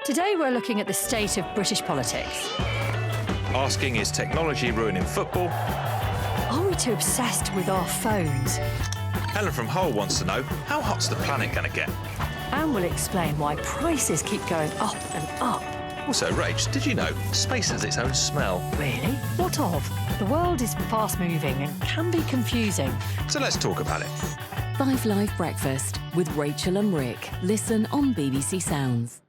Today we're looking at the state of British politics. Asking, is technology ruining football? Are we too obsessed with our phones? Helen from Hull wants to know, how hot's the planet going to get? And we'll explain why prices keep going up and up. Also, Rach, did you know space has its own smell? Really? What of? The world is fast-moving and can be confusing. So let's talk about it. 5 Live Breakfast with Rachel and Rick. Listen on BBC Sounds.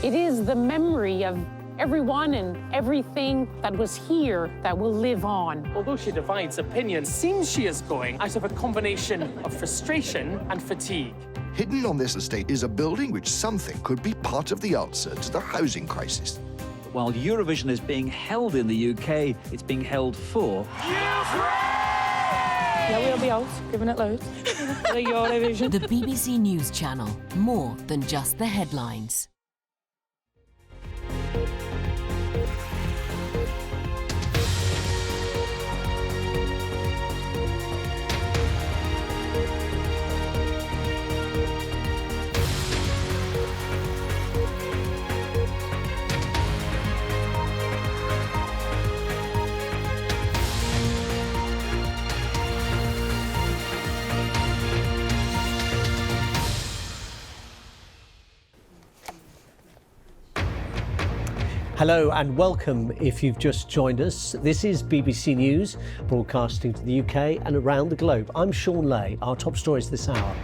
It is the memory of everyone and everything that was here that will live on. Although she divides opinion, seems she is going out of a combination of frustration and fatigue. Hidden on this estate is a building which some think could be part of the answer to the housing crisis. While Eurovision is being held in the UK, it's being held for... Yeah, we'll be out, giving it loads. The Eurovision. The BBC News Channel. More than just the headlines. Hello and welcome if you've just joined us. This is BBC News, broadcasting to the UK and around the globe. I'm Shaun Ley. Our top stories this hour.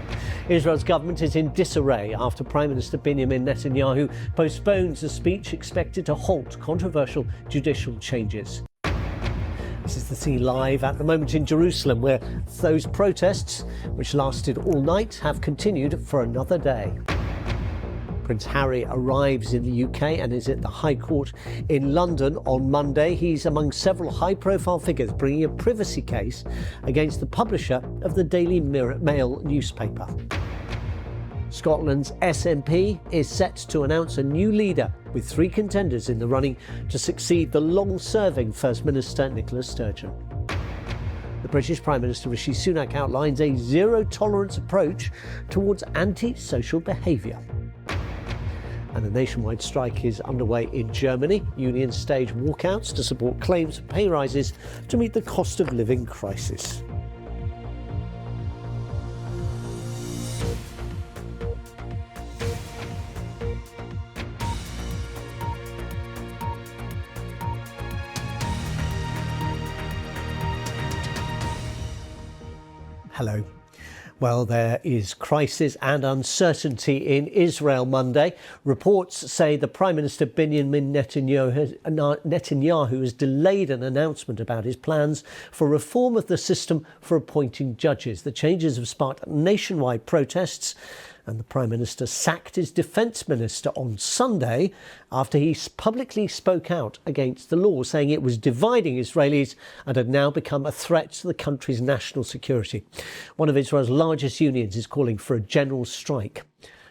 Israel's government is in disarray after Prime Minister Benjamin Netanyahu postpones a speech expected to halt controversial judicial changes. This is the scene live at the moment in Jerusalem, where those protests, which lasted all night, have continued for another day. Prince Harry arrives in the UK and is at the High Court in London on Monday. He's among several high-profile figures bringing a privacy case against the publisher of the Daily Mail newspaper. Scotland's SNP is set to announce a new leader, with 3 contenders in the running to succeed the long-serving First Minister Nicola Sturgeon. The British Prime Minister Rishi Sunak outlines a zero-tolerance approach towards anti-social behaviour. And a nationwide strike is underway in Germany. Unions stage walkouts to support claims for pay rises to meet the cost of living crisis. Hello. Well, there is crisis and uncertainty in Israel Monday. Reports say the Prime Minister Benjamin Netanyahu has delayed an announcement about his plans for reform of the system for appointing judges. The changes have sparked nationwide protests, and the Prime Minister sacked his Defence Minister on Sunday after he publicly spoke out against the law, saying it was dividing Israelis and had now become a threat to the country's national security. One of Israel's largest unions is calling for a general strike.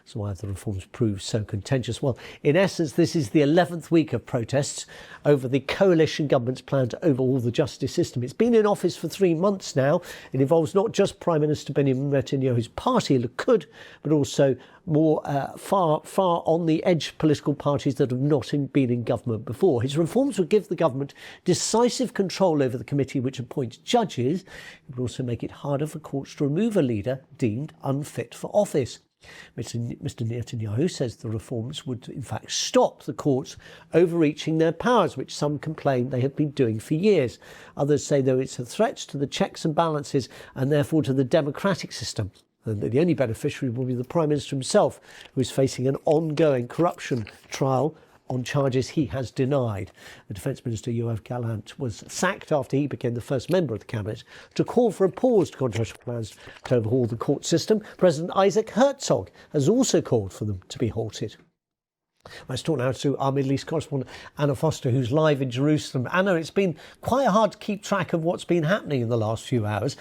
So why have the reforms proved so contentious? Well, in essence, this is the 11th week of protests over the coalition government's plan to overhaul the justice system. It's been in office for 3 months now. It involves not just Prime Minister Benjamin Netanyahu's party, Likud, but also more far on the edge political parties that have not been in government before. His reforms would give the government decisive control over the committee which appoints judges. It would also make it harder for courts to remove a leader deemed unfit for office. Mr. Netanyahu says the reforms would in fact stop the courts overreaching their powers, which some complain they have been doing for years. Others say, though, it's a threat to the checks and balances and therefore to the democratic system. And the only beneficiary will be the Prime Minister himself, who is facing an ongoing corruption trial on charges he has denied. The Defence Minister Yoav Gallant was sacked after he became the first member of the Cabinet to call for a pause to controversial plans to overhaul the court system. President Isaac Herzog has also called for them to be halted. Let's talk now to our Middle East correspondent, Anna Foster, who's live in Jerusalem. Anna, it's been quite hard to keep track of what's been happening in the last few hours.